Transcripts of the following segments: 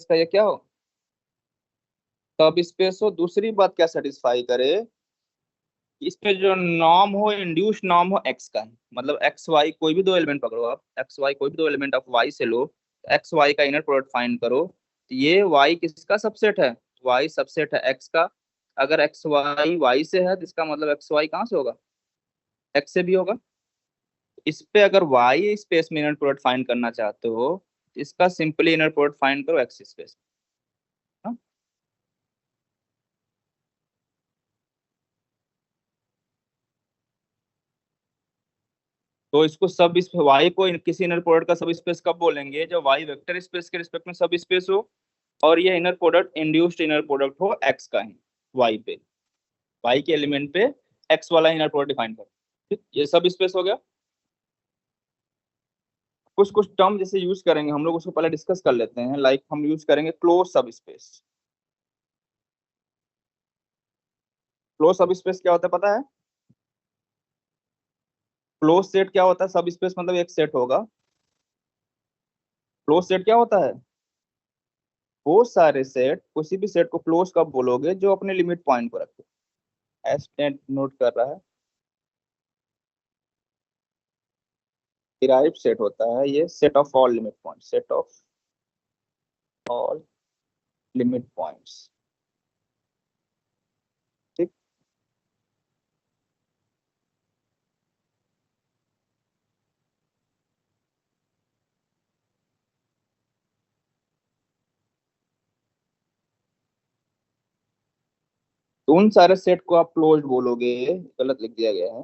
का ये क्या हो, सब स्पेस हो। दूसरी बात क्या सेटिस्फाई करे, इस पे जो नॉर्म हो, इंड्यूस नॉर्म हो एक्स का ही, मतलब एक्स वाई कोई भी दो एलिमेंट पकड़ो आप, एक्स वाई कोई भी दो एलिमेंट ऑफ वाई से लो, एक्स वाई का इनर प्रोडक्ट फाइंड करो, तो ये वाई किसका सबसेट है, वाई सबसेट है एक्स का। अगर एक्स वाई वाई से है तो इसका मतलब एक्स वाई कहाँ से होगा, एक्स से भी होगा। इस पे अगर वाई स्पेस में इनर प्रोडक्ट फाइंड करना चाहते हो तो इसका सिंपली इनर प्रोडक्ट फाइंड करो एक्स स्पेस। तो इसको सब इस वाई को किसी इनर प्रोडक्ट का सब स्पेस कब बोलेंगे, जब वाई वेक्टर स्पेस के रिस्पेक्ट में सब स्पेस हो और ये inner product induced inner product हो एक्स का ही, वाई पे, वाई के एलिमेंट पे एक्स वाला इनर प्रोडक्ट डिफाइन करो। ठीक, ये सब स्पेस हो गया। कुछ कुछ टर्म जैसे यूज करेंगे हम लोग, उसको पहले डिस्कस कर लेते हैं। लाइक हम यूज करेंगे क्लोज सब स्पेस। क्लोज सब स्पेस क्या होता है पता है, क्लोज सेट क्या होता है, सब स्पेस मतलब एक सेट होगा। क्लोज सेट क्या होता है, वो सारे सेट, किसी भी सेट को क्लोज कब बोलोगे, जो अपने लिमिट पॉइंट को रखे। एस नोट कर रहा है, डिराइव सेट होता है ये, set of all limit point, set of all limit points. ठीक, तो उन सारे सेट को आप क्लोज्ड बोलोगे, गलत लिख दिया गया है,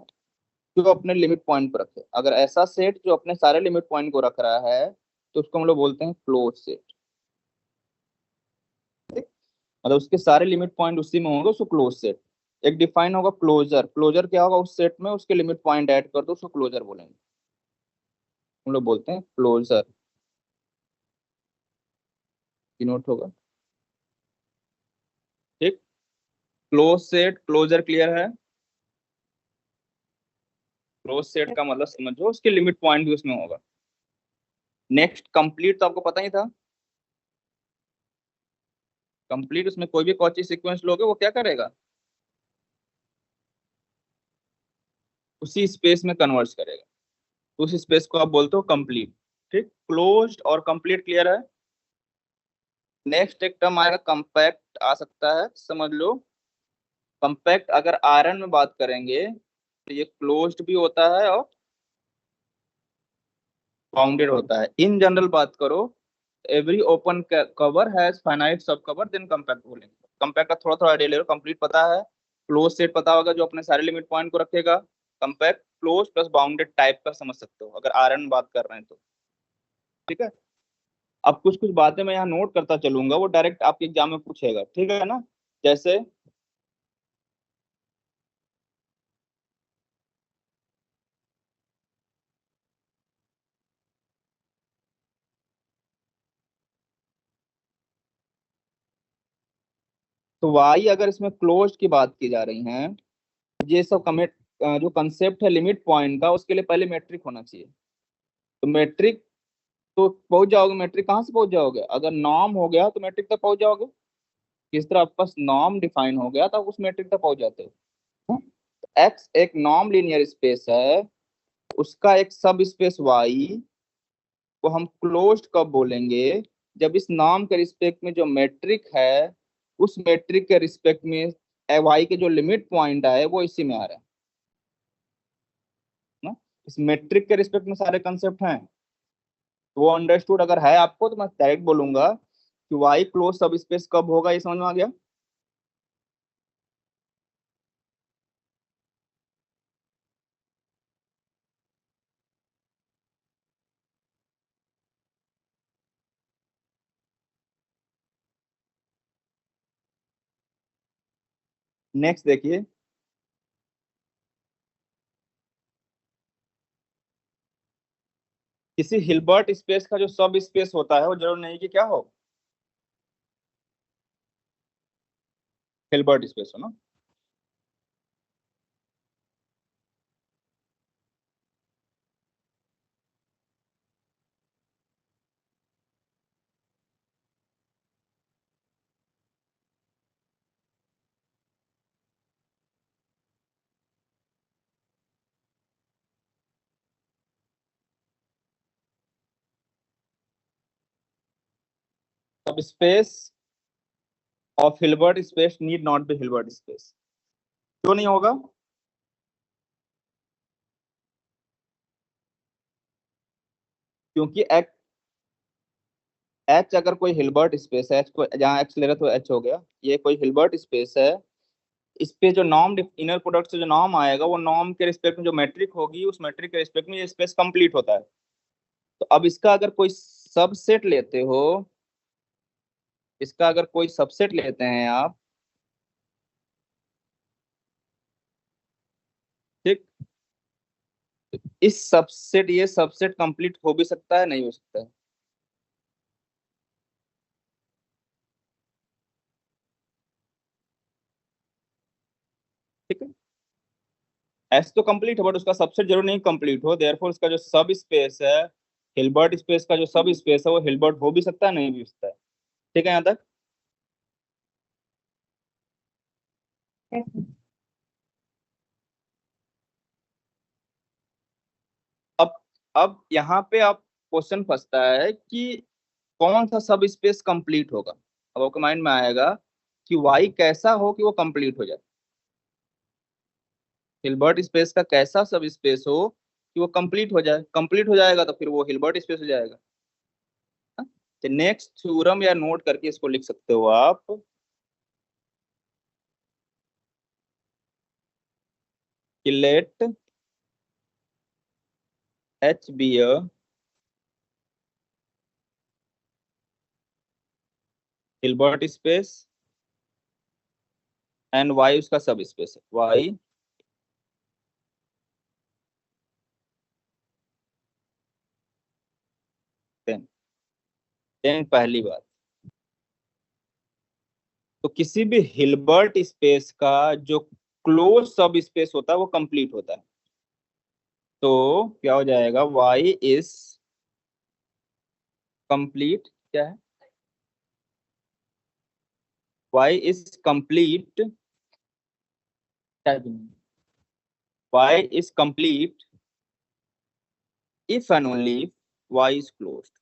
जो अपने लिमिट पॉइंट पर रखे। अगर ऐसा सेट जो अपने सारे लिमिट पॉइंट को रख रहा है तो उसको हम लोग बोलते हैं क्लोज सेट। ठीक, मतलब उसके सारे लिमिट पॉइंट उसी में होंगे, उसको क्लोज सेट। एक डिफाइन होगा क्लोजर, क्लोजर क्या होगा, उस सेट में उसके लिमिट पॉइंट ऐड कर दो, उसको क्लोजर बोलेंगे, हम लोग बोलते हैं क्लोजर। नोट होगा। ठीक, क्लोज सेट क्लोजर क्लियर है। क्लोज सेट का मतलब समझो उसके लिमिट पॉइंट भी उसमें होगा। नेक्स्ट कंप्लीट, तो आपको पता ही था, कंप्लीट उसमें कोई भी कॉची सीक्वेंस लोगे वो क्या करेगा, उसी स्पेस में कन्वर्ट करेगा, तो उस स्पेस को आप बोलते हो कंप्लीट। ठीक, क्लोज्ड और कंप्लीट क्लियर है। नेक्स्ट एक टर्म आएगा कंपैक्ट, आ सकता है समझ लो। कंपैक्ट अगर आयरन में बात करेंगे तो ये क्लोज्ड भी होता है और बाउंडेड होता है। इन जनरल बात करो, every open cover has finite सब कवर, देन कंपैक्ट बोलेंगे। कंपैक्ट का थोड़ा थोड़ा आइडिया ले लो, कंप्लीट पता है, क्लोज सेट पता होगा जो अपने सारे लिमिट पॉइंट को रखेगा। Compact close plus bounded type का समझ सकते हो अगर आयरन में बात कर रहे हैं तो। ठीक है, अब कुछ कुछ बातें मैं यहाँ नोट करता चलूंगा, वो डायरेक्ट आपके एग्जाम में पूछेगा, ठीक है ना। जैसे तो वाई अगर इसमें क्लोज की बात की जा रही है, ये सब कमिट, जो कंसेप्ट है लिमिट पॉइंट का, उसके लिए पहले मैट्रिक होना चाहिए। तो मैट्रिक, तो पहुंच जाओगे, मैट्रिक कहाँ से पहुंच जाओगे, अगर नॉर्म हो गया तो मैट्रिक तक पहुंच जाओगे। किस तरह आपके पास नॉर्म डिफाइन हो गया तो आप उस मैट्रिक तक पहुंच जाते हो। एक्स एक नॉर्म लीनियर स्पेस है, उसका एक सब स्पेस वाई को हम क्लोज्ड कब बोलेंगे, जब इस नॉर्म के रिस्पेक्ट में जो मैट्रिक है, उस मैट्रिक के रिस्पेक्ट में वाई के जो लिमिट पॉइंट आए वो इसी में आ रहे हैं ना। इस मैट्रिक के रिस्पेक्ट में सारे कंसेप्ट हैं, तो वो अंडरस्टूड अगर है आपको तो मैं डायरेक्ट बोलूंगा कि वाई क्लोज सब स्पेस कब होगा, ये समझ में आ गया। नेक्स्ट देखिए, किसी हिल्बर्ट स्पेस का जो सब स्पेस होता है वो जरूर नहीं कि क्या हो, हिल्बर्ट स्पेस हो ना। सब space of Hilbert space need not be Hilbert space. क्यों नहीं होगा? क्योंकि एच, एच अगर कोई हिल्बर्ट स्पेस है, एच को जहाँ एक्स ले रहे तो एच हो गया, ये कोई हिल्बर्ट स्पेस है, इस पे जो नॉर्म इनर प्रोडक्ट से जो नॉर्म आएगा वो नॉर्म के रिस्पेक्ट में जो मैट्रिक होगी उस मैट्रिक के रिस्पेक्ट में ये स्पेस कंप्लीट होता है। तो अब इसका अगर कोई सबसेट लेते हो, इसका अगर कोई सबसेट लेते हैं आप, ठीक, इस सबसेट, ये सबसेट कंप्लीट हो भी सकता है, नहीं हो सकता है। ठीक है, एस तो कंप्लीट है बट उसका सबसेट जरूर नहीं कंप्लीट हो, देयरफॉर उसका जो सब स्पेस है, हिल्बर्ट स्पेस का जो सब स्पेस है वो हिल्बर्ट हो भी सकता है, नहीं भी हो सकता है। ठीक है यहाँ तक? अब अब यहाँ पे आप क्वेश्चन फंसता है कि कौन सा सब स्पेस कंप्लीट होगा। अब आपके माइंड में आएगा कि वाई कैसा हो कि वो कंप्लीट हो जाए, हिल्बर्ट स्पेस का कैसा सब स्पेस हो कि वो कंप्लीट हो जाए, कंप्लीट हो जाएगा तो फिर वो हिल्बर्ट स्पेस हो जाएगा। हाँ? तो नेक्स्ट थ्योरम या नोट करके इसको लिख सकते हो आप कि let H be a Hilbert space and Y उसका सब स्पेस है, वाई टेन। टेन पहली बात, तो किसी भी हिल्बर्ट स्पेस का जो क्लोज सब स्पेस होता है वो कंप्लीट होता है। तो क्या हो जाएगा, वाई इज कंप्लीट, क्या है, Y is complete, Y is complete if and only Y is closed.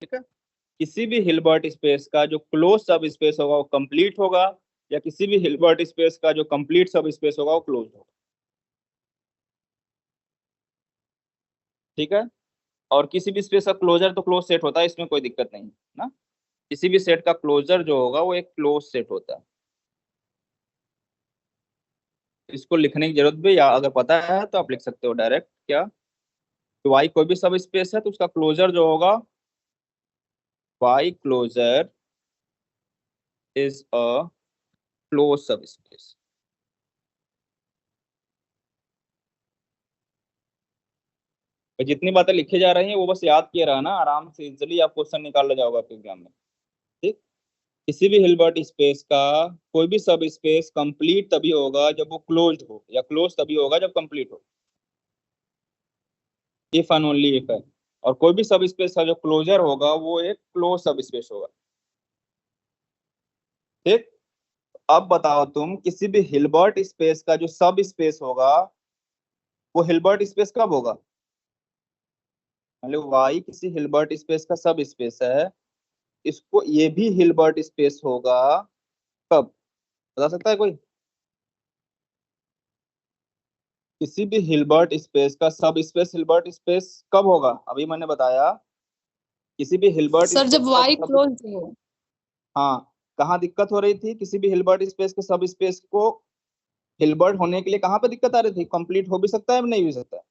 ठीक है, किसी भी हिल्बर्ट स्पेस का जो क्लोज सब स्पेस होगा वो कंप्लीट होगा, या किसी भी हिल्बर्ट स्पेस का जो कंप्लीट सब स्पेस होगा वो क्लोज होगा। ठीक है, और किसी भी स्पेस का क्लोजर तो क्लोज सेट होता है, इसमें कोई दिक्कत नहीं है ना। किसी भी सेट का क्लोजर जो होगा वो एक क्लोज सेट होता है। इसको लिखने की जरूरत भी, या अगर पता है तो आप लिख सकते हो डायरेक्ट, क्या, तो वाई कोई भी सब स्पेस है तो उसका क्लोजर जो होगा, Y closure is a close subspace. जितनी बातें लिखी जा रही हैं वो बस याद किए रहना, आराम से इजिली आप क्वेश्चन निकाल ले जाओगे आपके एग्जाम में। ठीक, किसी भी हिल्बर्ट स्पेस का कोई भी सब स्पेस कंप्लीट तभी होगा जब वो क्लोज्ड हो, या क्लोज तभी होगा जब कंप्लीट हो, इफ एंड ओनली इफ है। और कोई भी सब स्पेस का जो क्लोजर होगा वो एक क्लोज सब स्पेस होगा। ठीक, अब बताओ तुम, किसी भी हिल्बर्ट स्पेस का जो सब स्पेस होगा वो हिल्बर्ट स्पेस कब होगा? मतलब वाई किसी हिल्बर्ट स्पेस का सब स्पेस है, इसको ये भी हिल्बर्ट स्पेस होगा कब? बता सकता है कोई? किसी भी हिल्बर्ट स्पेस का सब स्पेस हिल्बर्ट स्पेस कब होगा? अभी मैंने बताया, किसी भी हिल्बर्ट सर जब स्पेस का जो वाई सब, क्लोज हो। हाँ, कहाँ दिक्कत हो रही थी? किसी भी हिल्बर्ट स्पेस के सब स्पेस को हिल्बर्ट होने के लिए कहाँ पे दिक्कत आ रही थी? कंप्लीट हो भी सकता है, नहीं भी हो सकता है।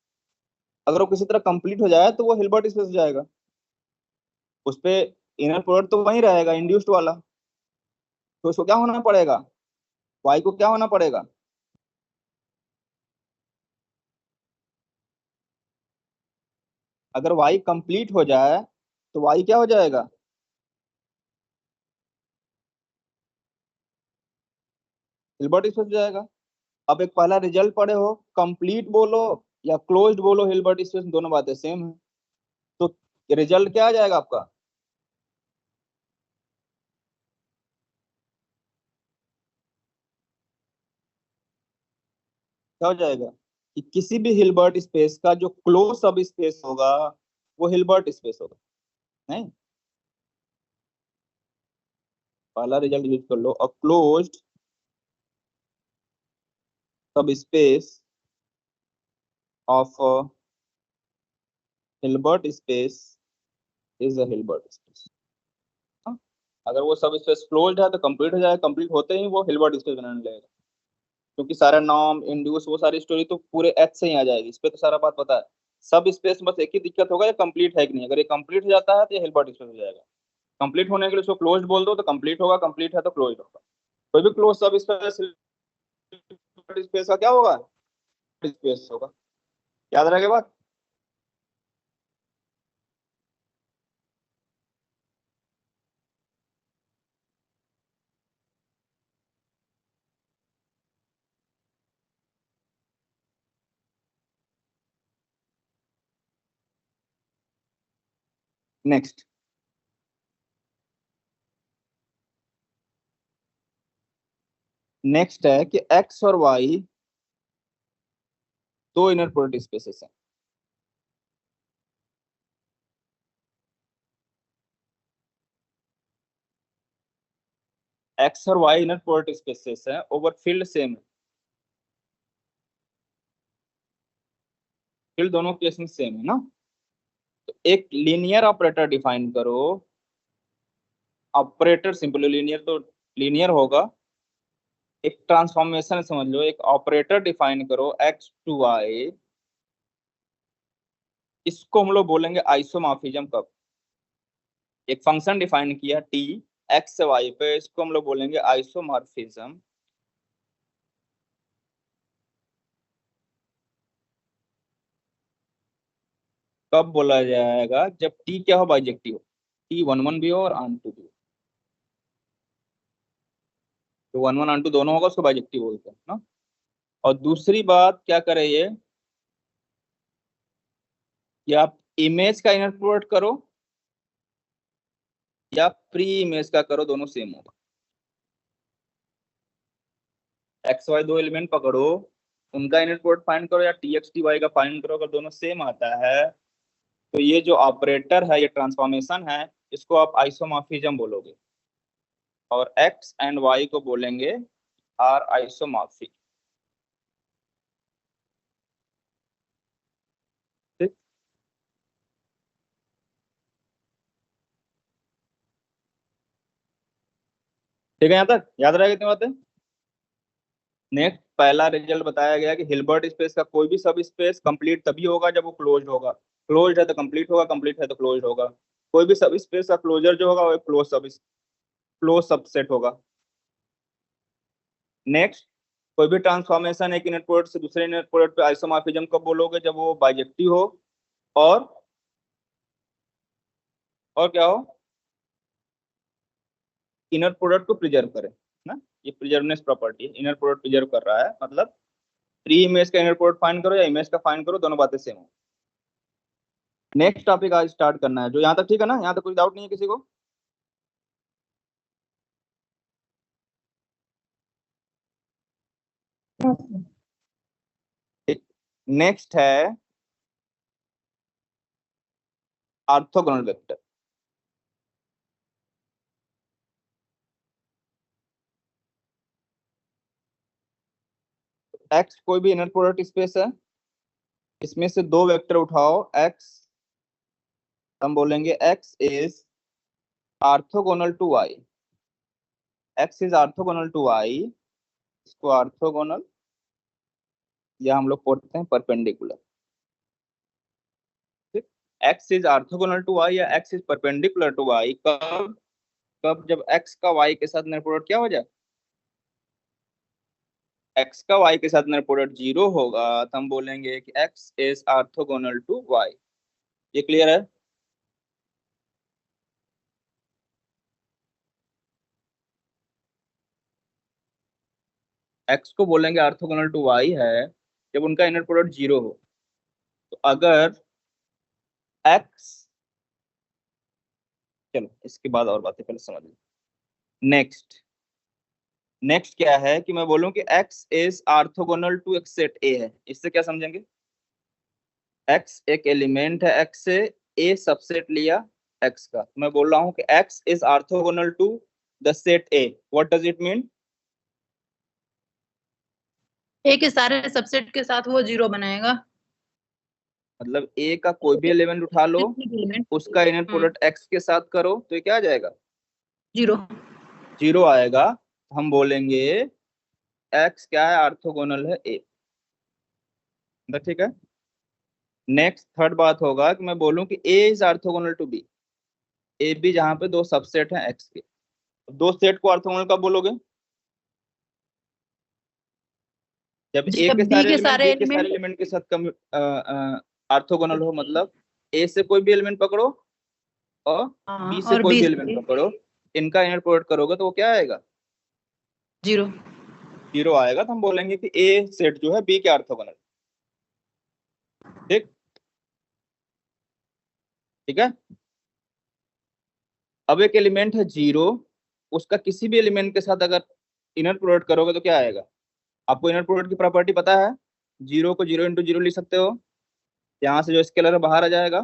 अगर वो किसी तरह कंप्लीट हो जाए तो वो हिल्बर्ट स्पेस हो जाएगा, उस पे इनर प्रोडक्ट तो वहीं रहेगा, इंड्यूस्ड वाला। तो उसको क्या होना पड़ेगा, वाई को क्या होना पड़ेगा? अगर वाई कंप्लीट हो जाए तो वाई क्या हो जाएगा? हिल्बर्ट स्पेस हो जाएगा। अब एक पहला रिजल्ट पढ़े हो, कंप्लीट बोलो या क्लोज्ड बोलो, हिल्बर्ट स्पेस दोनों बातें सेम है। तो रिजल्ट क्या आ जाएगा आपका? क्या हो जाएगा? कि किसी भी हिल्बर्ट स्पेस का जो क्लोज सब स्पेस होगा वो हिल्बर्ट स्पेस होगा। नहीं, पहला रिजल्ट यूज कर लो, अ क्लोज्ड सब space of Hilbert space is a Hilbert space. अगर वो सब स्पेस क्लोज्ड है तो कंप्लीट हो जाएगा, कंप्लीट होते ही वो हिल्बर्ट स्पेस बनाने लगेगा, क्योंकि सारा नॉर्म इंड्यूस वो सारी स्टोरी तो पूरे एच से ही आ जाएगी, इस पे तो सारा बात पता है। सब स्पेस में बस एक ही दिक्कत होगा, ये कंप्लीट है कि नहीं। अगर ये कंप्लीट हो जाता है तो ये हिल्बर्ट स्पेस हो जाएगा। कंप्लीट होने के लिए उसको क्लोज्ड बोल दो तो कंप्लीट होगा, कंप्लीट है तो क्लोज्ड होगा। कोई भी क्लोज सब स्पेस स्पेस का क्या होगा, स्पेस होगा। याद रहेगा बात। नेक्स्ट, नेक्स्ट है कि एक्स और वाई दो इनर प्रोडक्ट स्पेसेस हैं। एक्स और वाई इनर प्रोडक्ट स्पेसेस हैं ओवर फील्ड सेम, फील्ड दोनों केस में सेम है ना। तो एक लीनियर ऑपरेटर डिफाइन करो, ऑपरेटर सिंपल लीनियर तो लीनियर होगा। एक ट्रांसफॉर्मेशन समझ लो, एक ऑपरेटर डिफाइन करो एक्स टू वाई, इसको हम लोग बोलेंगे आइसोमॉर्फिज्म। कब एक फंक्शन डिफाइन किया टी एक्स से वाई पे, इसको हम लोग बोलेंगे आइसोमॉर्फिज्म। कब बोला जाएगा, जब टी क्या हो, बाइजेक्टिव हो, टी वन वन भी हो और आन टू भी हो। तो वन वन आन टू दोनों होगा उसको बाइजेक्टिव बोलते हैं ना। और दूसरी बात क्या करे ये, कि आप इमेज का इनर प्रोडक्ट करो या प्री इमेज का करो, दोनों सेम होगा। एक्स वाई दो एलिमेंट पकड़ो, उनका इनर प्रोडक्ट फाइंड करो या टी एक्स टी वाई का फाइंड करो, अगर दोनों सेम आता है तो ये जो ऑपरेटर है, ये ट्रांसफॉर्मेशन है, इसको आप आइसोमॉर्फिज्म बोलोगे। और एक्स एंड वाई को बोलेंगे आर आइसोमॉर्फिक। ठीक, ठीक है, यहाँ तक याद रहेगा इतनी बातें। नेक्स्ट, पहला रिजल्ट बताया गया कि हिल्बर्ट स्पेस का कोई भी सब स्पेस कंप्लीट तभी होगा जब वो क्लोज्ड होगा। क्लोज्ड है तो कंप्लीट होगा, कंप्लीट है तो क्लोज्ड होगा। कोई भी सब स्पेस का क्लोजर जो होगा वो क्लोज सबसेट होगा। नेक्स्ट, कोई भी ट्रांसफॉर्मेशन एक इनर प्रोडक्ट से दूसरे इनर प्रोडक्ट पे आइसोमॉर्फिज्म कब बोलोगे, जब वो बाइजेक्टिव हो और क्या हो, इनर प्रोडक्ट को प्रिजर्व करे ना। ये प्रिजर्वनेस प्रॉपर्टी है, इनर प्रोडक्ट प्रिजर्व कर रहा है, मतलब प्री इमेज का इनर प्रोडक्ट फाइंड करो या इमेज का फाइंड करो, दोनों बातें सेम हो। नेक्स्ट टॉपिक आज स्टार्ट करना है, जो यहाँ तक ठीक है ना, यहाँ तक कोई डाउट नहीं है किसी को। नेक्स्ट है ऑर्थोगोनल वेक्टर। एक्स कोई भी इनर प्रोडक्ट स्पेस है, इसमें से दो वेक्टर उठाओ एक्स, हम बोलेंगे X is orthogonal to Y. X is orthogonal to Y, इसको ऑर्थोगोनल या हम लोग पढ़ते हैं परपेंडिकुलर। ठीक, X is orthogonal to Y या X is perpendicular to Y कब, जब एक्स का वाई के साथ इनर प्रोडक्ट क्या हो जाए, एक्स का वाई के साथ इनर प्रोडक्ट जीरो होगा, तो हम बोलेंगे कि X is orthogonal to Y. ये क्लियर है। एक्स को बोलेंगे ऑर्थोगोनल टू वाई है जब उनका इनर प्रोडक्ट जीरो हो। तो अगर एक्स, चलो इसके बाद और बातें पहले समझ लो। नेक्स्ट, नेक्स्ट क्या है कि मैं बोलूं कि x इज ऑर्थोगोनल टू एक सेट ए है, इससे क्या समझेंगे? x एक एलिमेंट है x से, a सबसेट लिया x का, तो मैं बोल रहा हूं कि x is orthogonal to the set a। What does it mean? A के सारे सबसेट के साथ वो जीरो बनाएगा। मतलब a का कोई भी एलिमेंट उठा लो, एलिमेंट उसका इनर प्रोडक्ट x के साथ करो तो ये क्या आ जाएगा? जीरो। जीरो आएगा। हम बोलेंगे x क्या है? ऑर्थोगोनल है a। तो ठीक है। नेक्स्ट थर्ड बात होगा कि मैं बोलूं कि a is orthogonal to b। A B जहां पे दो सबसेट हैं x के, दो सेट को ऑर्थोगोनल कब बोलोगे? जब ए के जब बी सारे के एलिमेंट सारे बी के सारे एलिमेंट एलिमेंट के साथ ऑर्थोगोनल हो, मतलब ए से कोई भी एलिमेंट पकड़ो और बी से और कोई बी भी एलिमेंट से पकड़ो, इनका इनर प्रोडक्ट करोगे तो वो क्या आएगा? जीरो। जीरो आएगा। तो हम बोलेंगे कि ए सेट जो है बी के ऑर्थोगोनल। ठीक, ठीक है। अब एक एलिमेंट है जीरो, उसका किसी भी एलिमेंट के साथ अगर इनर प्रोडक्ट करोगे तो क्या आएगा? आपको इनर प्रोडक्ट की प्रॉपर्टी पता है? जीरो को जीरो इंटू जीरो लिख सकते हो, यहाँ से जो स्केलर है बाहर आ जाएगा।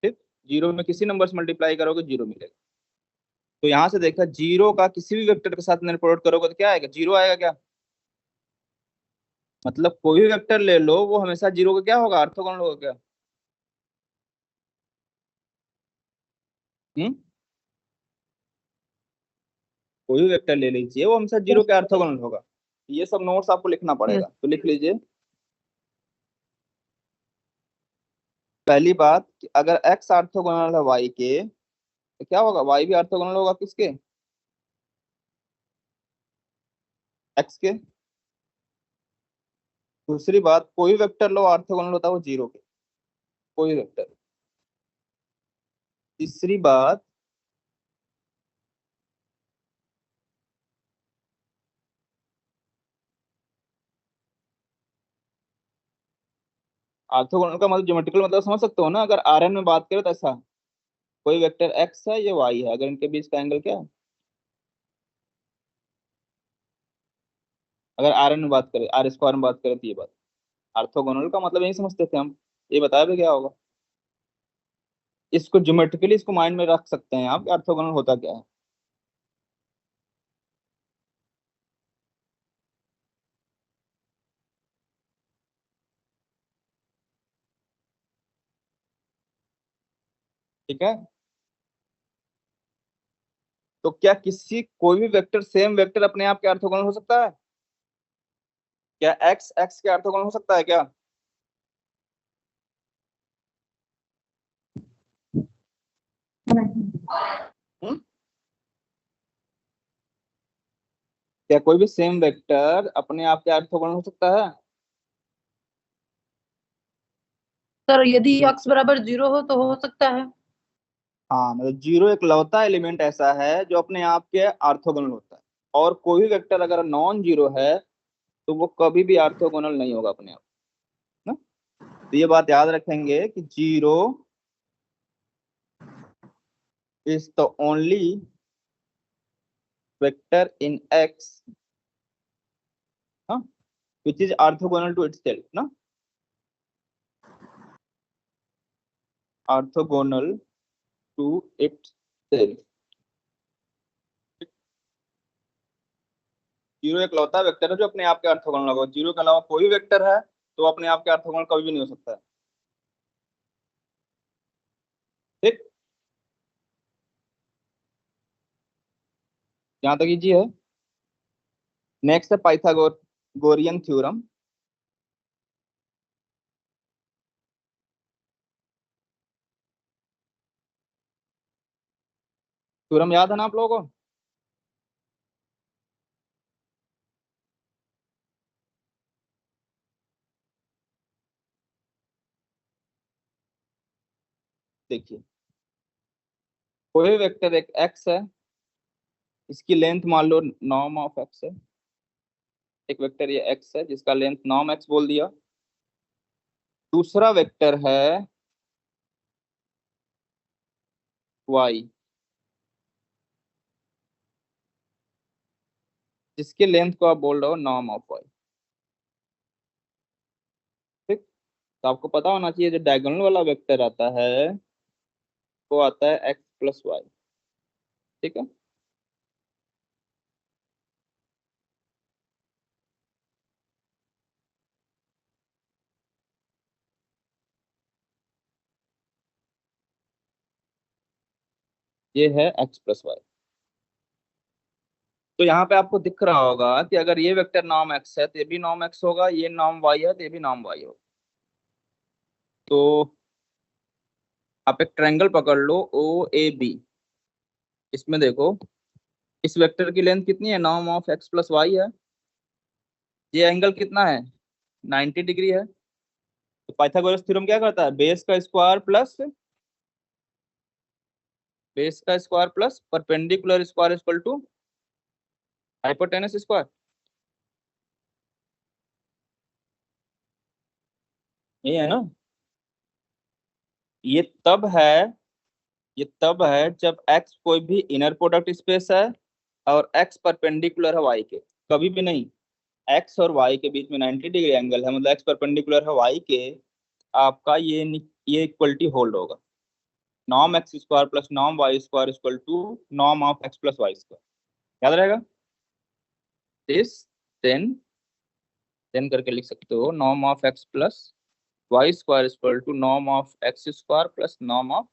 ठीक, जीरो में किसी नंबर से मल्टीप्लाई करोगे जीरो मिलेगा। तो यहाँ से देखा, जीरो का किसी भी वेक्टर के साथ इनर प्रोडक्ट करोगे तो क्या आएगा? जीरो आएगा क्या? मतलब कोई भी वेक्टर ले लो, वो हमेशा जीरो का क्या होगा? ऑर्थोगोनल होगा क्या? हम्म, कोई भी वेक्टर ले लीजिए, वो हमेशा जीरो के ऑर्थोगोनल होगा। ये सब नोट्स आपको लिखना यस। पड़ेगा, तो लिख लीजिए। पहली बात कि अगर x ऑर्थोगोनल है y के, तो क्या होगा? y भी ऑर्थोगोनल होगा किसके? x के। दूसरी बात, कोई वेक्टर लो ऑर्थोगोनल होता है वो जीरो के, कोई वेक्टर। तीसरी बात, ऑर्थोगोनल का मतलब ज्योमेट्रिकल मतलब समझ सकते हो ना? अगर आर एन में बात करें तो ऐसा, कोई वेक्टर एक्स है, ये वाई है, अगर इनके बीच का एंगल क्या है? अगर आर एन में बात करें, आर स्क्वायर में बात करें, तो ये बात ऑर्थोगोनल का मतलब यही समझते थे हम। ये बताया भी क्या होगा? इसको ज्योमेट्रिकली इसको माइंड में रख सकते हैं आप, ऑर्थोगोनल होता क्या है। ठीक है। तो क्या किसी कोई भी वेक्टर, सेम वेक्टर अपने आप के ऑर्थोगोनल हो सकता है? क्या एक्स एक्स के ऑर्थोगोनल हो सकता है क्या? हम्म? क्या कोई भी सेम वेक्टर अपने आप के ऑर्थोगोनल हो सकता है? सर यदि x बराबर जीरो हो तो हो सकता है। हाँ, मतलब जीरो एक लौता एलिमेंट ऐसा है जो अपने आप के ऑर्थोगोनल होता है, और कोई भी वेक्टर अगर नॉन जीरो है तो वो कभी भी ऑर्थोगोनल नहीं होगा अपने आप ना। तो ये बात याद रखेंगे कि zero is the only vector in X which is orthogonal to itself ना, ऑर्थोगोनल टू इटसेल्फ। जीरो एक लौता वेक्टर है जो अपने आप के ऑर्थोगोनल होगा। जीरो के अलावा कोई वेक्टर है तो अपने आप के ऑर्थोगोनल कभी भी नहीं हो सकता है। ठीक, यहाँ तक इजी है। नेक्स्ट है पाइथागोरियन थ्योरम। थ्योरम याद है ना आप लोगों को? देखिए, कोई वेक्टर एक एक्स है, इसकी लेंथ मान लो नॉर्म ऑफ एक्स है। एक वेक्टर ये एक्स है जिसका लेंथ नॉर्म एक्स बोल दिया। दूसरा वेक्टर है वाई, जिसके लेंथ को आप बोल रहे हो नॉर्म ऑफ वाई। ठीक, तो आपको पता होना चाहिए जो डायगोनल वाला वेक्टर आता है वो आता है एक्स प्लस वाई। ठीक है, ये है एक्स प्लस वाई। तो यहाँ पे आपको दिख रहा होगा कि अगर ये वेक्टर नॉर्म एक्स है तो ये भी नॉर्म एक्स होगा, ये नॉर्म वाई है तो ये भी नॉर्म वाई होगा। तो आप एक ट्रायंगल पकड़ लो ओ ए बी। इसमें देखो, इस वेक्टर की लेंथ कितनी है, norm of X plus Y है। ये एंगल कितना है, 90 डिग्री है। तो पाइथागोरस थ्योरम क्या करता है, बेस का square plus perpendicular square equal to hypotenuse square. ये है ना, ये तब है ये तब है जब x कोई भी इनर प्रोडक्ट स्पेस है और x परपेंडिकुलर है y के। कभी भी नहीं, x और y के बीच में 90 डिग्री एंगल है, मतलब x परपेंडिकुलर है y के। आपका ये इक्वलिटी होल्ड होगा, norm X square plus norm Y square equal to norm of X plus Y square. याद रहेगा दिस। देन देन करके लिख सकते हो norm of X plus Y square equal to norm of X square plus norm of.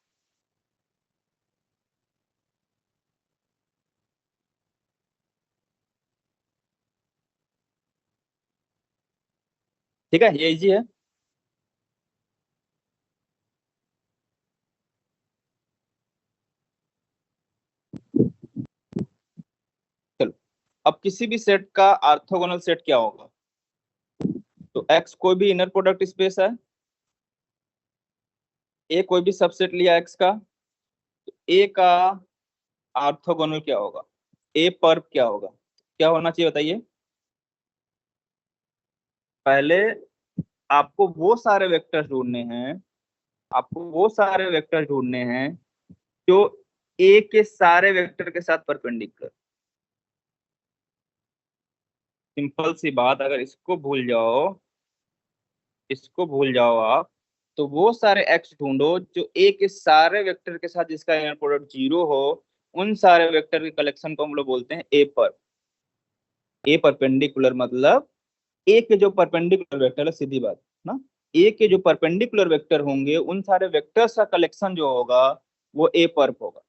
ठीक है, ये easy है। चलो, अब किसी भी सेट का ऑर्थोगोनल सेट क्या होगा। तो एक्स कोई भी इनर प्रोडक्ट स्पेस है, ए कोई भी सबसेट लिया एक्स का, तो ए का ऑर्थोगोनल क्या होगा, ए पर क्या होगा, क्या होना चाहिए बताइए। पहले आपको वो सारे वेक्टर्स ढूंढने हैं, आपको वो सारे वेक्टर ढूंढने हैं जो ए के सारे वेक्टर के साथ परपेंडिकुलर। सिंपल सी बात, अगर इसको भूल जाओ आप, तो वो सारे एक्स ढूंढो जो ए के सारे वेक्टर के साथ जिसका इनर प्रोडक्ट जीरो हो। उन सारे वेक्टर के कलेक्शन को हम लोग बोलते हैं ए पर। ए परपेंडिकुलर मतलब ए के जो परपेंडिकुलर वेक्टर है, सीधी बात ना, ए के जो परपेंडिकुलर वेक्टर होंगे उन सारे वेक्टर्स का कलेक्शन जो होगा वो ए पर होगा।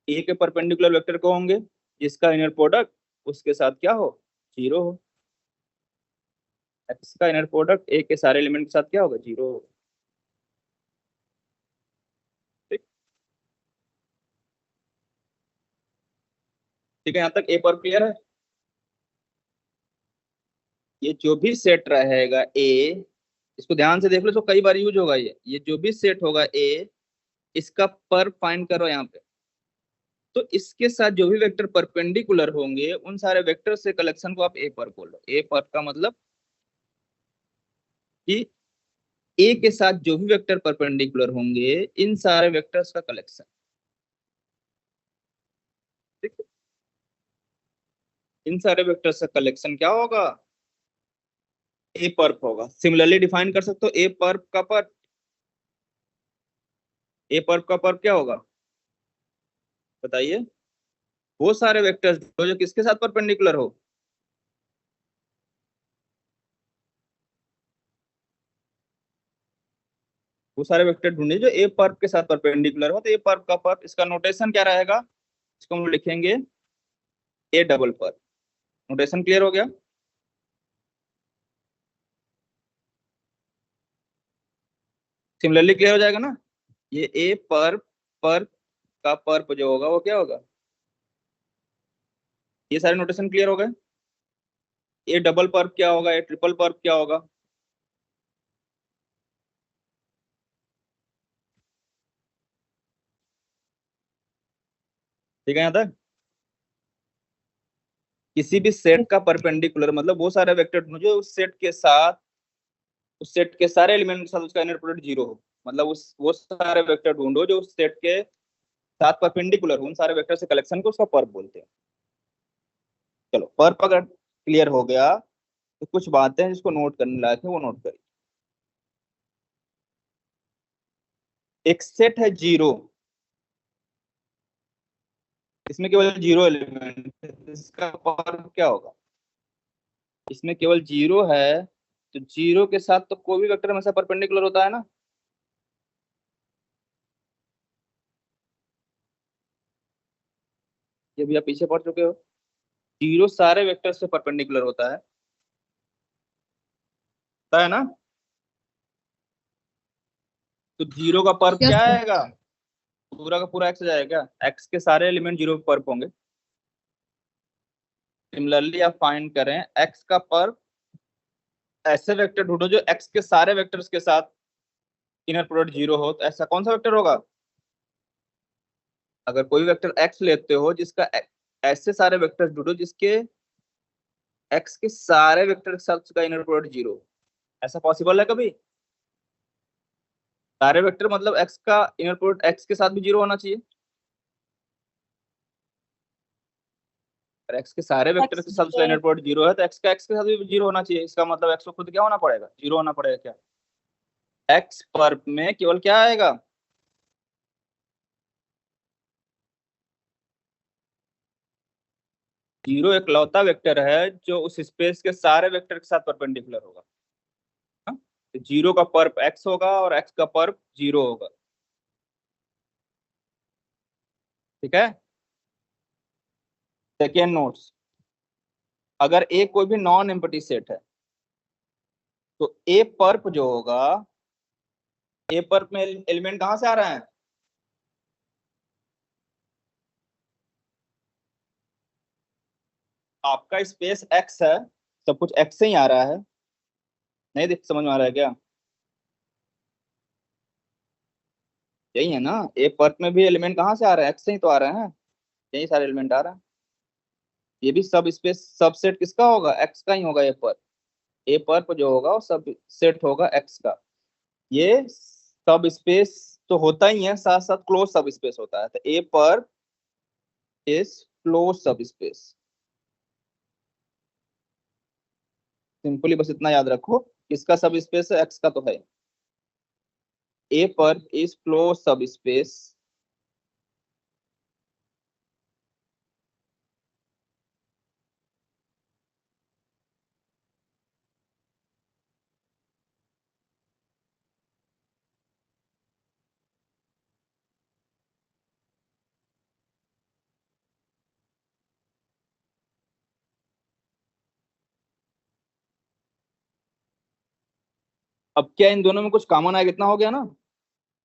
ए के परपेंडिकुलर वेक्टर को होंगे जिसका इनर प्रोडक्ट उसके साथ क्या हो, जीरो हो। एक्स का इनर प्रोडक्ट ए के सारे एलिमेंट के साथ क्या होगा, जीरो होगा। ठीक, ठीक है, यहाँ तक ए पर क्लियर है। ये जो भी सेट रहेगा ए, इसको ध्यान से देख लो, तो कई बार यूज होगा ये जो भी सेट होगा ए, इसका पर फाइंड करो यहाँ पे। तो इसके साथ जो भी वेक्टर परपेंडिकुलर होंगे उन सारे वेक्टर से कलेक्शन को आप ए पर बोल लो। ए पर का मतलब कि ए के साथ जो भी वेक्टर परपेंडिकुलर होंगे इन सारे वेक्टर्स का कलेक्शन। ठीक है, इन सारे वेक्टर्स का कलेक्शन क्या होगा, ए परप होगा। सिमिलरली डिफाइन कर सकते हो ए परप का परप क्या होगा बताइए। वो सारे वेक्टर्स जो किसके साथ परपेंडिकुलर हो, वो सारे वेक्टर ढूंढिए जो ए परप के साथ परपेंडिकुलर हो। तो ए परप का परप, इसका नोटेशन क्या रहेगा, इसको हम लिखेंगे A double Parap. Notation clear हो गया। सिमिलरली क्लियर हो जाएगा ना। ये ए पर का पर्प जो होगा वो क्या होगा, ये सारे नोटेशन क्लियर हो गए। ए डबल पर्प क्या होगा, ए ट्रिपल पर्प क्या होगा। ठीक है, यहाँ तक। किसी भी सेट का परपेंडिकुलर मतलब वो सारे वेक्टर जो उस सेट के सारे एलिमेंट के साथ उसका इनर प्रोडक्ट जीरो हो। मतलब उस वो सारे वेक्टर ढूंढो जो उस सेट के साथ परपेंडिकुलर हो, उन सारे वेक्टर से कलेक्शन को उसका पर्प बोलते हैं। चलो, पर्प अगर क्लियर हो गया? तो कुछ बातें हैं जिसको नोट करने लायक है, वो नोट करिए। एक सेट है 0, इसमें केवल 0 एलिमेंट है, इसका पावर क्या होगा? इसमें केवल 0 है, तो 0 के साथ तो कोई भी वेक्टर हमेशा परपेंडिकुलर होता है ना। ये भी आप पीछे पढ़ चुके हो। 0 सारे वेक्टर से परपेंडिकुलर होता है ना। तो 0 का पर्प यस क्या सर। आएगा? पूरा का पूरा एक्स जाएगा, एक्स के सारे एलिमेंट 0 पे पर्प होंगे। सिमिलरली आप फाइंड करें एक्स का पर्प, ऐसे वेक्टर ढूंढो जो एक्स के सारे वेक्टर्स के साथ इनर प्रोडक्ट 0 हो, तो ऐसा कौन सा वेक्टर होगा? अगर कोई वेक्टर एक्स लेते हो जिसका ऐसे सारे वेक्टर्स ढूंढो जिसके एक्स के सारे वेक्टर के साथ उसका इनर प्रोडक्ट 0, ऐसा पॉसिबल है कभी? सारे वेक्टर मतलब एक्स का इनर प्रोडक्ट एक्स के साथ भी 0 होना चाहिए। अगर एक्स के सारे वेक्टर एक्स के साथ उसका इनर प्रोडक्ट 0 है, तो एक्स का एक्स के साथ भी 0 होना चाहिए। इसका मतलब एक्स को खुद क्या होना पड़ेगा? 0 होना पड़ेगा क्या? एक्स पर्प में केवल क्या आएगा? जीरो एकलौता वेक्टर है जो उस स्पेस के सारे वेक्टर के साथ परपेंडिकुलर होगा। हाँ? तो 0 का पर्प एक्स होगा और एक्स का पर्प 0 होगा। ठीक है। सेकेंड नोट्स, अगर ए कोई भी नॉन एम्प्टी सेट है, तो ए पर्प जो होगा, ए पर्प में एलिमेंट कहां से आ रहे हैं? आपका स्पेस एक्स है, सब कुछ एक्स से ही आ रहा है। नहीं देख समझ में आ रहा है क्या? यही है ना, ए पर्प में भी एलिमेंट कहाँ से आ रहे हैं? एक्स से ही तो आ रहे हैं। यही सारे एलिमेंट आ रहे हैं। ये भी सब स्पेस सबसेट किसका होगा? एक्स का ही होगा। ए पर्प जो होगा वो सब सेट होगा एक्स का। ये सब स्पेस तो होता ही है, साथ साथ क्लोज सब स्पेस होता है। तो ए पर्प इज क्लोज सब स्पेस। सिंपली बस इतना याद रखो, किसका सब स्पेस है? एक्स का तो है। ए पर्प इज क्लोज सब स्पेस। अब क्या इन दोनों में कुछ कॉमन आएगा? इतना हो गया ना।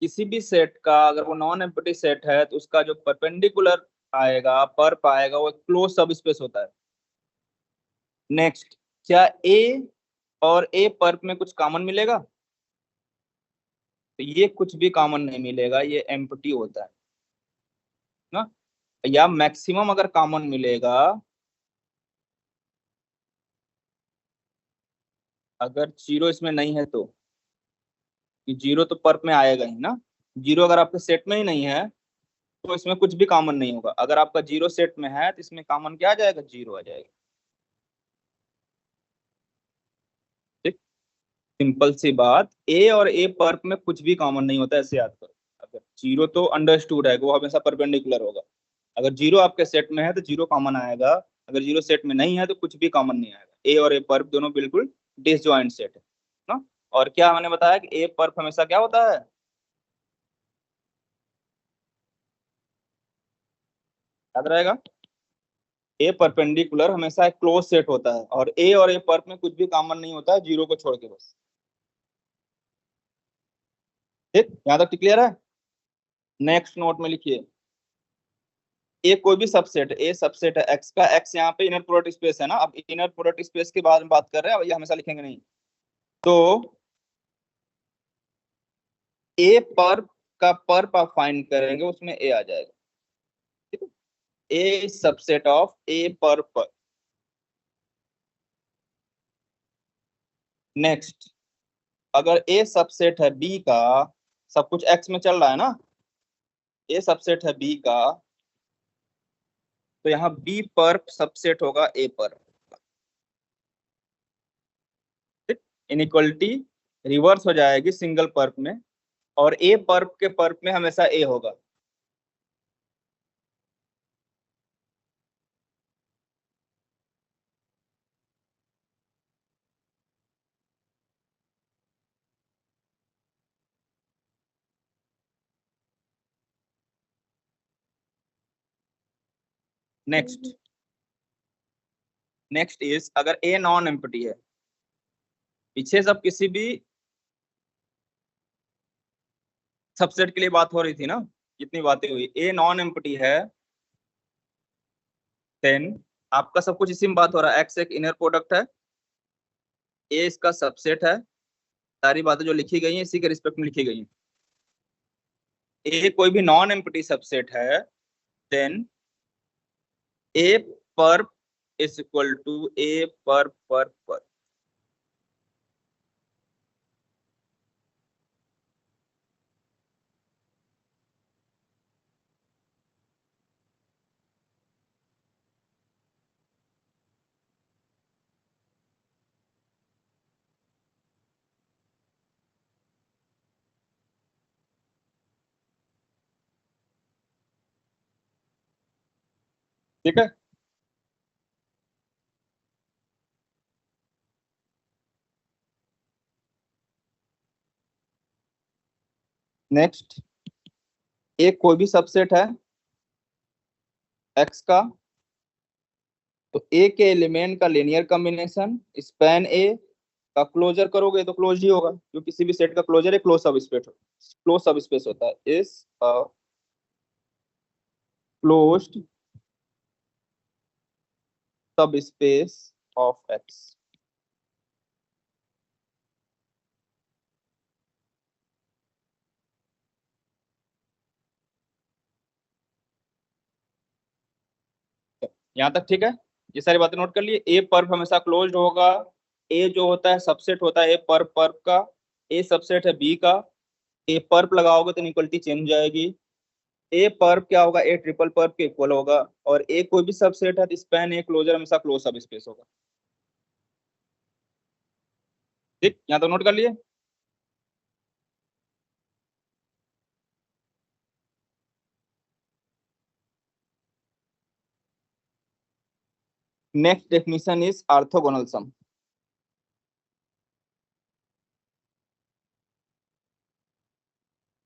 किसी भी सेट का अगर वो नॉन एम्प्टी सेट है, तो उसका जो परपेंडिकुलर आएगा, पर्प आएगा, वो क्लोज सब स्पेस होता है। नेक्स्ट, क्या ए और ए पर्प में कुछ कॉमन मिलेगा? तो ये कुछ भी कॉमन नहीं मिलेगा, ये एम्प्टी होता है ना। या मैक्सिमम अगर कॉमन मिलेगा, अगर 0 इसमें नहीं है तो, कि 0 तो पर्प में आएगा ही ना। 0 अगर आपके सेट में ही नहीं है, तो इसमें कुछ भी कॉमन नहीं होगा। अगर आपका 0 सेट में है, तो इसमें कॉमन क्या आ जाएगा? 0 आ जाएगा। ठीक। सिंपल सी बात, ए और ए पर्प में कुछ भी कॉमन नहीं होता, ऐसे याद करो। अगर 0 तो अंडरस्टूड है, वो हमेशा परपेंडिकुलर होगा। अगर 0 आपके सेट में है, तो 0 कॉमन आएगा। अगर 0 सेट में नहीं है, तो कुछ भी कॉमन नहीं आएगा। ए और ए पर्प दोनों बिल्कुल डिसजॉइंट सेट है ना। और क्या मैंने बताया कि ए पर्प हमेशा क्या होता है? याद रहेगा, ए परपेंडिकुलर हमेशा एक क्लोज सेट होता है, और ए और ए पर्प में कुछ भी कॉमन नहीं होता है, 0 को छोड़ के बस। ठीक, यहाँ तक क्लियर है? नेक्स्ट नोट में लिखिए, ए कोई भी सबसेट, ए सबसेट है एक्स का, एक्स यहाँ पे इनर प्रोडक्ट स्पेस है ना। अब इनर प्रोडक्ट स्पेस के बारे में बात कर रहे हैं, अब ये हमेशा लिखेंगे नहीं। तो ए पर का पर्प आप फाइंड करेंगे, उसमें ए आ जाएगा। ठीक है, ए सबसेट ऑफ ए पर। नेक्स्ट, अगर ए सबसेट है बी का, सब कुछ एक्स में चल रहा है ना, ए सबसेट है बी का, तो यहाँ बी पर्प सबसेट होगा ए पर। इनइक्वलिटी रिवर्स हो जाएगी सिंगल पर्प में, और ए पर्प के पर्प में हमेशा ए होगा। नेक्स्ट इज, अगर ए नॉन एम्प्टी है, पीछे सब किसी भी सबसेट के लिए बात हो रही थी ना, जितनी बातें हुई, ए नॉन एम्प्टी है, देन आपका सब कुछ इसी में बात हो रहा है। एक्स एक इनर प्रोडक्ट है, ए इसका सबसेट है, सारी बातें जो लिखी गई हैं इसी के रिस्पेक्ट में लिखी गई हैं। ए कोई भी नॉन एम्प्टी सबसेट है, then A perp is equal to A perp. ठीक है, नेक्स्ट, ए कोई भी सबसेट है एक्स का, तो ए के एलिमेंट का लीनियर कॉम्बिनेशन स्पैन ए का क्लोजर करोगे तो क्लोज ही होगा, जो किसी भी सेट का क्लोजर है क्लोज सब स्पेस होता है, इज क्लोज्ड सब स्पेस ऑफ एक्स। यहाँ तक ठीक है, ये सारी बातें नोट कर लिए। ए पर्प हमेशा क्लोज्ड होगा, ए जो होता है सबसेट होता है ए पर्प पर्प का, ए सबसेट है बी का, ए पर्प लगाओगे तो इक्वलिटी चेंज हो जाएगी, ए पर्प क्या होगा, ए ट्रिपल पर्प के इक्वल होगा, और ए कोई भी सबसेट है तो स्पैन ए क्लोजर हमेशा क्लोज सब स्पेस होगा। ठीक, यहाँ तो नोट कर लिए। Next definition is orthogonal sum.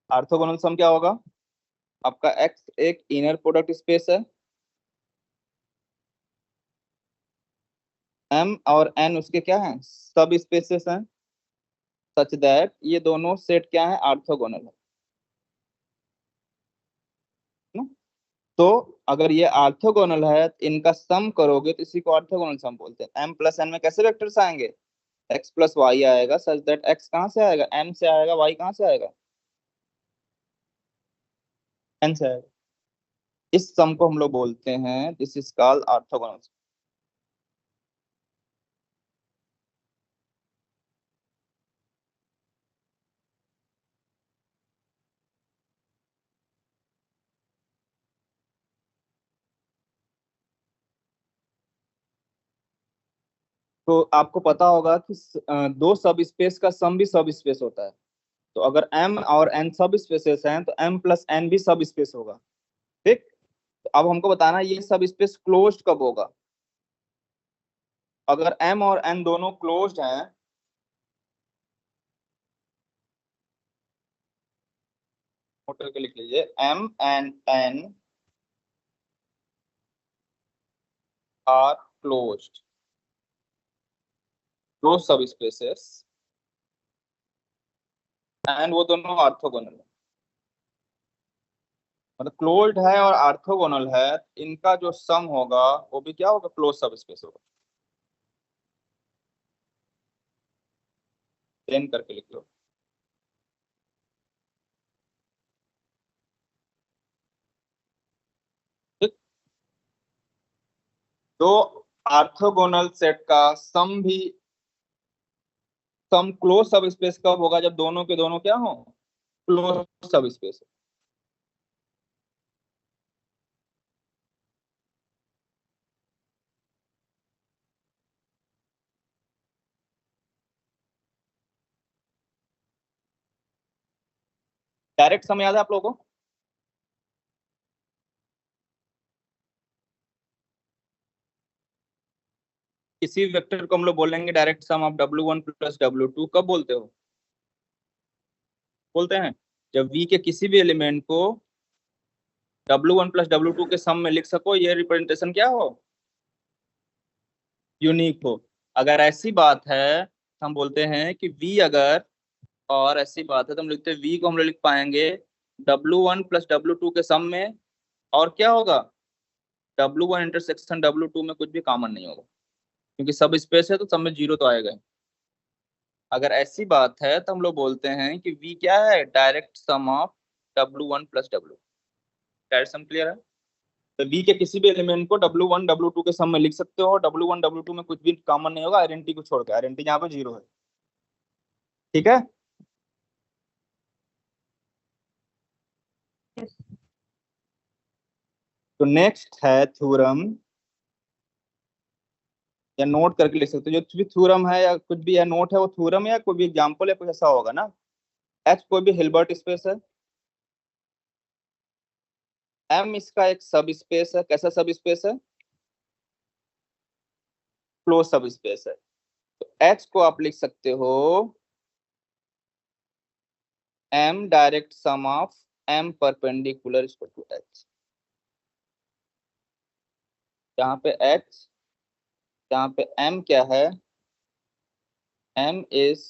Orthogonal sum क्या होगा, आपका एक्स एक इनर प्रोडक्ट स्पेस है, एम और एन उसके क्या हैं, सब स्पेसेस हैं, सच दैट ये दोनों सेट क्या है, ऑर्थोगोनल है ना? तो अगर ये ऑर्थोगोनल है तो इनका सम करोगे तो इसी को ऑर्थोगोनल सम बोलते हैं। एम प्लस एन में कैसे वेक्टर्स आएंगे, एक्स प्लस वाई आएगा, सच दैट एक्स कहाँ से आएगा, एम से आएगा, वाई कहाँ से आएगा, एन से आएगा। इस सम को हम लोग बोलते हैं, दिस इज कॉल्ड ऑर्थोगोनल। तो आपको पता होगा कि दो सब स्पेस का सम भी सब स्पेस होता है, तो अगर m और n सब स्पेसेस हैं तो m प्लस n भी सब स्पेस होगा। ठीक, तो अब हमको बताना है ये सब स्पेस क्लोज्ड कब होगा। अगर m और n दोनों क्लोज्ड हैं, नोट करके लिख लीजिए, m and n are closed, close subspaces, and वो दोनों ऑर्थोगोनल है, मतलब क्लोज्ड है और ऑर्थोगोनल है, इनका जो सम होगा वो भी क्या होगा, क्लोज सब स्पेस होगा। टेन करके लिख लो। ठीक, तो ऑर्थोगोनल सेट का सम क्लोज सब स्पेस कब होगा, जब दोनों के दोनों क्या हो, क्लोज सब स्पेस। डायरेक्ट सम याद है आप लोगों को? किसी वेक्टर को हम लोग बोलेंगे direct sum of W1 plus W2, कब बोलते हो? बोलते हैं जब V के किसी भी एलिमेंट को W1 प्लस W2 के सम में लिख सको, ये रिप्रेजेंटेशन क्या हो, यूनिक हो। अगर ऐसी बात है तो हम बोलते हैं कि V अगर, और ऐसी बात है तो हम लिखते हैं V को हम लोग लिख पाएंगे W1 प्लस W2 के सम में, और क्या होगा, W1 इंटरसेक्शन W2 में कुछ भी कॉमन नहीं होगा, क्योंकि सब स्पेस है तो सब में जीरो तो आएगा ही। अगर ऐसी बात है तो हम लोग बोलते हैं कि V क्या है, direct sum of W1 plus W। Direct sum clear है? तो V के किसी भी एलिमेंट को W1 W2 के सम में लिख सकते हो, W1 W2 में कुछ भी कॉमन नहीं होगा, आइडेंटिटी को छोड़ के, आइडेंटिटी यहाँ पे जीरो है। ठीक है? Yes. तो नेक्स्ट है थ्योरम, या नोट करके लिख सकते हो, जो भी थ्योरम है या कुछ भी है नोट है, वो थ्योरम या कोई भी एग्जांपल या कुछ ऐसा होगा ना। एच कोई भी हिल्बर्ट स्पेस है, एम इसका एक सब स्पेस है, कैसा सब स्पेस है, क्लोज सब स्पेस है। तो एच को आप लिख सकते हो M direct sum of M perpendicular equal to H. यहाँ पे एच, यहाँ पे एम क्या है, एम इज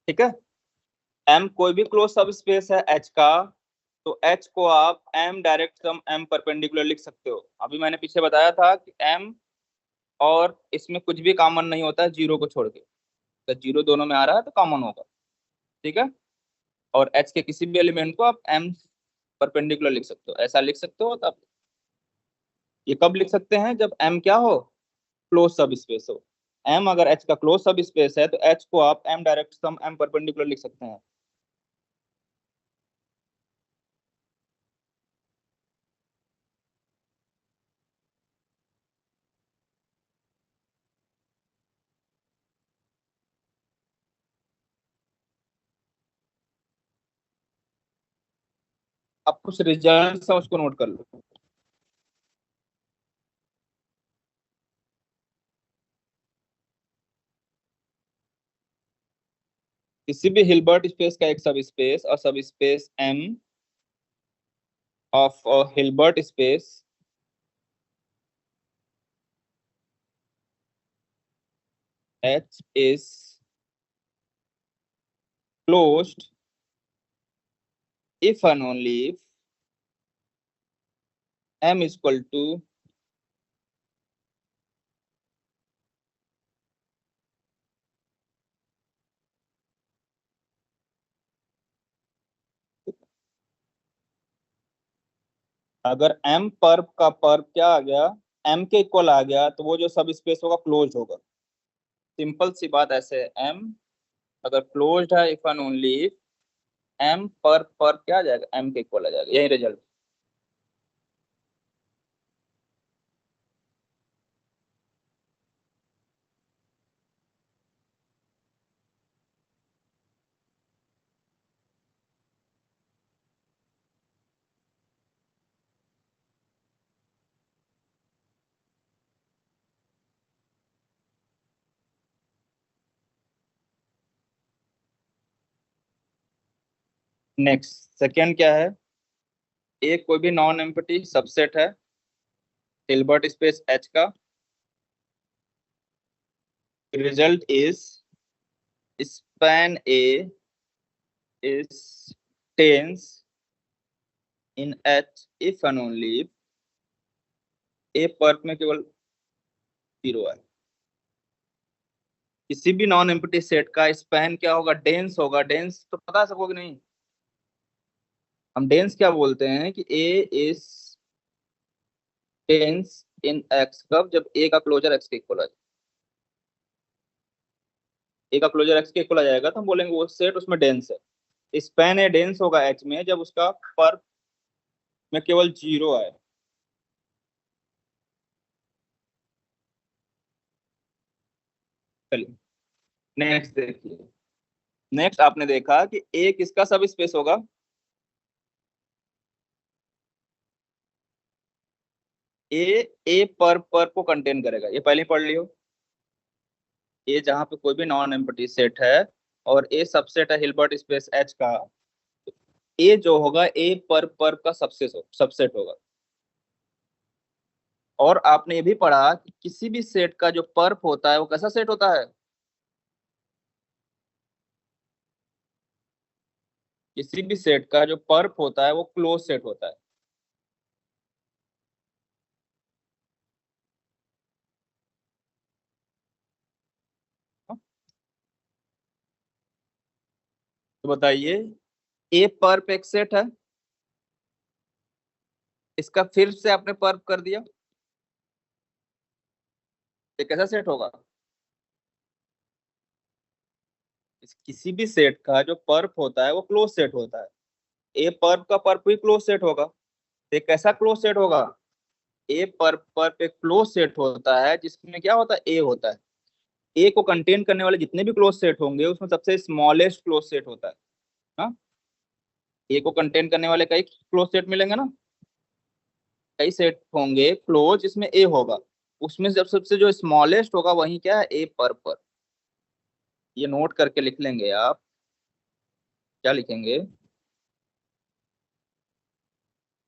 ठीक है। एम कोई भी क्लोज सब स्पेस है एच का, तो एच को आप M direct sum M perpendicular लिख सकते हो। अभी मैंने पीछे बताया था कि एम और इसमें कुछ भी कॉमन नहीं होता है जीरो को छोड़ के, तो जीरो दोनों में आ रहा है तो कॉमन होगा। ठीक है। और एच के किसी भी एलिमेंट को आप एम परपेंडिकुलर लिख सकते हो, ऐसा लिख सकते हो तब। ये कब लिख सकते हैं, जब एम क्या हो, क्लोज सब स्पेस हो। एम अगर एच का क्लोज सब स्पेस है तो एच को आप M direct sum M perpendicular लिख सकते हैं। अब कुछ रिजल्ट है उसको नोट कर लो। किसी भी हिल्बर्ट स्पेस का एक सब स्पेस और subspace M of Hilbert space H is closed if and only if m is equal to अगर m पर्व का पर्व क्या आ गया, m के इक्वल आ गया, तो वो जो सब स्पेस होगा क्लोज होगा। सिंपल सी बात ऐसे है, m अगर क्लोज्ड है if and only if m पर क्या आ जाएगा, m के इक्वल आ जाएगा, यही रिजल्ट। नेक्स्ट सेकेंड क्या है, एक कोई भी नॉन एम्प्टी सबसेट है हिल्बर्ट स्पेस h का, result is span a is tens in H if and only if A perp में केवल जीरो है। किसी भी नॉन एम्प्टी सेट का स्पैन क्या होगा, डेंस होगा। डेंस तो पता है सबको कि नहीं? हम डेंस क्या बोलते हैं कि ए इज डेंस इन एक्स, कब? जब ए का क्लोजर एक्स के इक्वल आ जाए। ए का क्लोजर एक्स के इक्वल आ जाएगा तो हम बोलेंगे वो सेट उसमें डेंस है। स्पैन ए डेंस होगा एक्स में जब उसका पर में केवल जीरो आए। चलिए नेक्स्ट देखिए। नेक्स्ट आपने देखा कि ए किसका सब स्पेस होगा? ए ए पर को कंटेन करेगा, ये पहले ही पढ़ लियो। ए जहां पे कोई भी नॉन एम्प्टी सेट है और ए सबसेट है हिल्बर्ट स्पेस एच का, ए जो होगा ए पर का सबसेट होगा। और आपने ये भी पढ़ा कि किसी भी सेट का जो पर्प होता है वो कैसा सेट होता है? किसी भी सेट का जो पर्प होता है वो क्लोज सेट होता है। हाँ? तो बताइए, ए पर्प एक सेट है, इसका फिर से आपने पर्प कर दिया, ये कैसा सेट होगा? किसी भी सेट का जो पर्प होता है वो क्लोज सेट होता है। ए पर्प का पर्प भी क्लोज सेट होगा। ये कैसा क्लोज सेट होगा? ए पर्प एक क्लोज सेट होता है जिसमें क्या होता है, ए होता है। ए को कंटेन करने वाले जितने भी क्लोज सेट होंगे उसमें सबसे स्मॉलेस्ट क्लोज सेट होता है। हाँ, ए को कंटेन करने वाले कई क्लोज सेट मिलेंगे ना, कई सेट होंगे क्लोज जिसमें ए होगा, उसमें जब सबसे जो स्मॉलेस्ट होगा वही क्या है, ए पर। ये नोट करके लिख लेंगे आप। क्या लिखेंगे?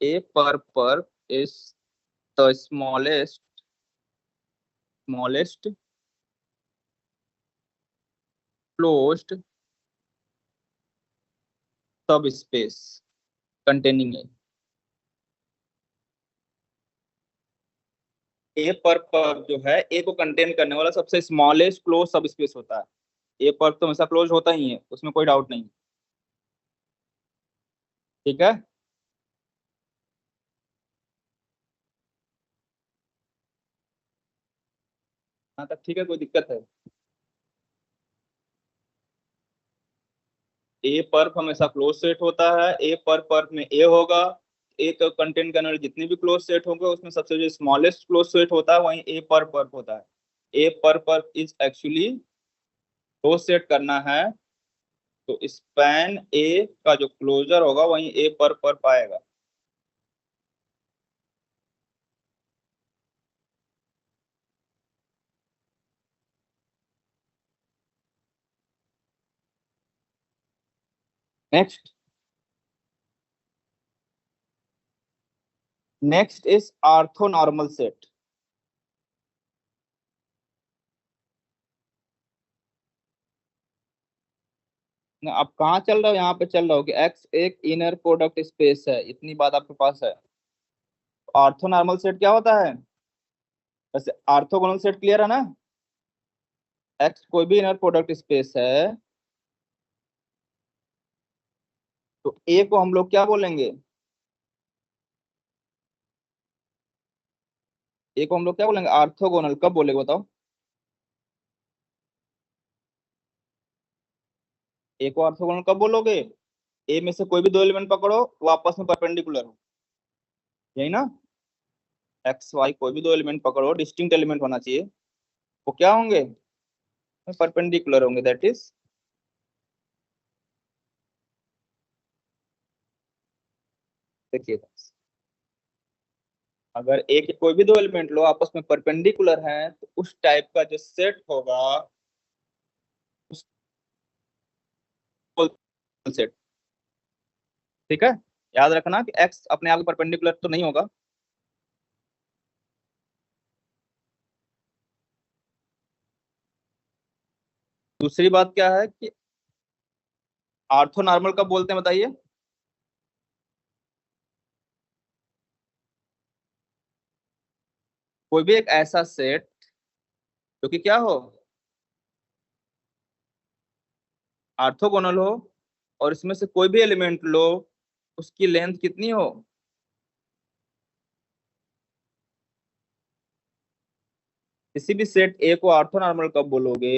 ए पर इज द स्मॉलेस्ट क्लोज्ड सब स्पेस कंटेनिंग ए पर जो है ए को कंटेन करने वाला सबसे स्मॉलेस्ट क्लोज सब स्पेस होता है। ए पर तो हमेशा क्लोज होता ही है, उसमें कोई डाउट नहीं। ठीक है। हाँ तक ठीक है, कोई दिक्कत है? ए पर हमेशा क्लोज सेट होता है, ए पर में ए होगा। ए को कंटेन करने वाले जितने भी क्लोज सेट होंगे उसमें सबसे जो स्मॉलेस्ट क्लोज सेट होता है वही ए पर होता है। ए पर इज एक्चुअली क्लोज सेट करना है तो स्पैन ए का जो क्लोजर होगा वही ए पर पाएगा। Next. Next is orthonormal set. अब कहाँ चल रहा हो, यहाँ पे चल रहा हो कि एक्स एक इनर प्रोडक्ट स्पेस है, इतनी बात आपके पास है। ऑर्थोनॉर्मल सेट क्या होता है? वैसे ऑर्थोगोनल सेट क्लियर है ना? एक्स कोई भी इनर प्रोडक्ट स्पेस है तो ए को हम लोग क्या बोलेंगे? ए को हम लोग क्या बोलेंगे, ऑर्थोगोनल। कब बोलेगे बताओ? ए को ऑर्थोगोनल कब बोलोगे? ए में से कोई भी दो एलिमेंट पकड़ो वो आपस में परपेंडिकुलर हो, यही ना? एक्स वाई कोई भी दो एलिमेंट पकड़ो, डिस्टिंक्ट एलिमेंट होना चाहिए, वो क्या होंगे, परपेंडिकुलर होंगे। दैट इज, देखिए, अगर ए के कोई भी दो एलिमेंट लो आपस में परपेंडिकुलर हैं तो उस टाइप का जो सेट होगा उसको सेट। ठीक है। याद रखना कि एक्स अपने आप परपेंडिकुलर तो नहीं होगा। दूसरी बात क्या है कि ऑर्थो नॉर्मल कब बोलते हैं बताइए? कोई भी एक ऐसा सेट जो कि क्या हो, ऑर्थोगोनल हो और इसमें से कोई भी एलिमेंट लो, उसकी लेंथ कितनी हो, किसी भी सेट ए को ऑर्थोनॉर्मल कब बोलोगे,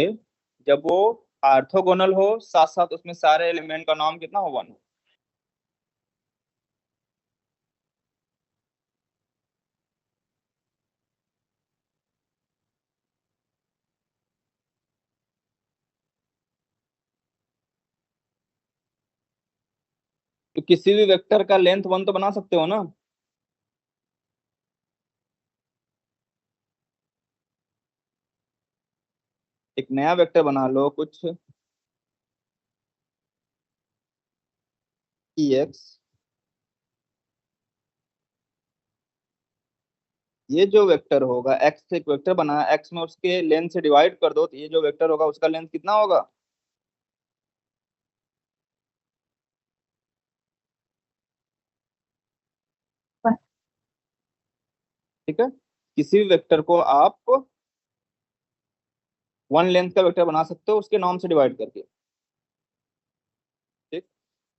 जब वो ऑर्थोगोनल हो, साथ साथ उसमें सारे एलिमेंट का नाम कितना हो, 1 हो। तो किसी भी वेक्टर का लेंथ 1 तो बना सकते हो ना। एक नया वेक्टर बना लो कुछ EX, ये जो वेक्टर होगा x से एक वेक्टर बना, x में उसके लेंथ से डिवाइड कर दो, तो ये जो वेक्टर होगा उसका लेंथ कितना होगा। ठीक है, किसी भी वेक्टर को आप 1 लेंथ का वेक्टर बना सकते हो उसके नाम से डिवाइड करके। ठीक,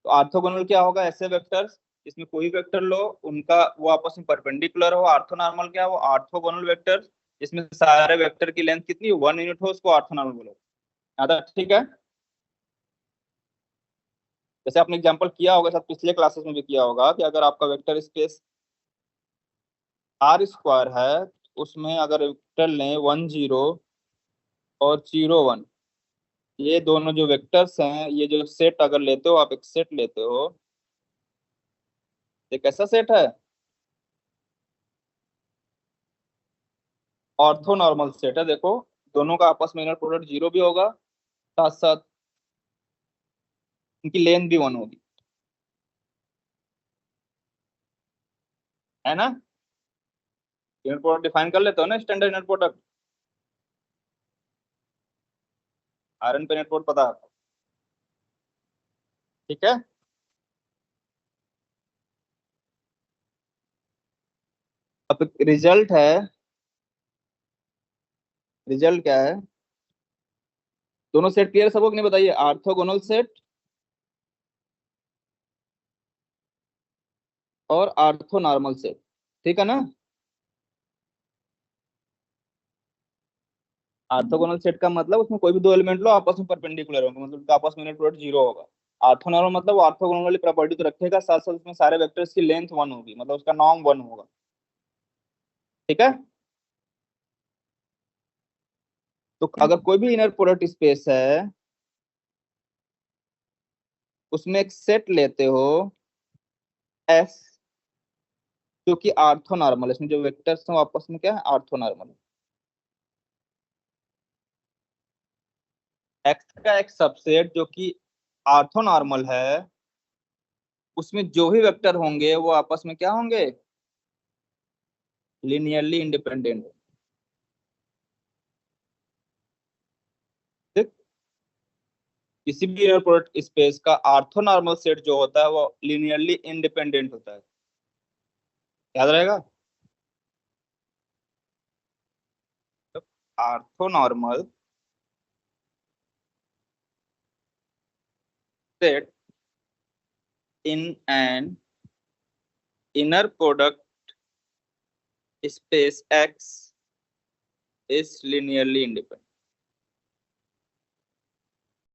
तो ऑर्थोगोनल क्या होगा, ऐसे वेक्टर्स इसमें कोई वेक्टर लो, उनका वो आपस में परपेंडिकुलर हो। ऑर्थोनॉर्मल क्या हो, ऑर्थोगोनल वेक्टर इसमें सारे वेक्टर की लेंथ कितनी 1 यूनिट हो, उसको ऑर्थोनॉर्मल बोलो। आता ठीक है। जैसे आपने एग्जांपल किया होगा, शायद पिछले क्लासेस में भी किया होगा, कि अगर आपका वेक्टर स्पेस R² है, उसमें अगर वेक्टर लें 1 0 और 0 1, ये दोनों जो वेक्टर्स हैं, ये जो सेट अगर लेते हो आप, एक सेट लेते हो, ये कैसा सेट है, ऑर्थोनॉर्मल सेट है। देखो, दोनों का आपस में इनर प्रोडक्ट 0 भी होगा, साथ साथ इनकी लेंथ भी 1 होगी, है ना। इनर प्रोडक्ट डिफाइन कर लेते हो ना, स्टैंडर्ड इनर प्रोडक्ट, आयरन पे इनर प्रोडक्ट पता है। ठीक है, अब रिजल्ट है, रिजल्ट क्या है, दोनों सेट क्लियर सबको कि नहीं बताइए, ऑर्थोगोनल सेट और ऑर्थोनॉर्मल सेट, ठीक है ना। ऑर्थोगोनल सेट का मतलब उसमें कोई भी दो एलिमेंट लो, आपस में परपेंडिकुलर होंगे, मतलब उनका आपस में इनर प्रोडक्ट 0 होगा। ऑर्थोनॉर्मल मतलब ऑर्थोगोनल वाली प्रॉपर्टी तो रखेगा, साथ साथ उसमें सारे वेक्टर्स की लेंथ 1 होगी, मतलब उसका नॉर्म 1 होगा। ठीक है, तो अगर कोई भी इनर प्रोडक्ट स्पेस है, उसमें एक सेट लेते हो S, जो कि ऑर्थोनॉर्मल है, इसमें जो वेक्टर्स हैं वो आपस में क्या है, ऑर्थोनॉर्मल है। एक्स का एक सबसेट जो कि ऑर्थोनॉर्मल है, उसमें जो भी वेक्टर होंगे वो आपस में क्या होंगे, लिनियरली इंडिपेंडेंट। ठीक, किसी भी इनर प्रोडक्ट स्पेस का ऑर्थोनॉर्मल सेट जो होता है वो लिनियरली इंडिपेंडेंट होता है, याद रहेगा। तो orthonormal set in an inner product space X is linearly independent.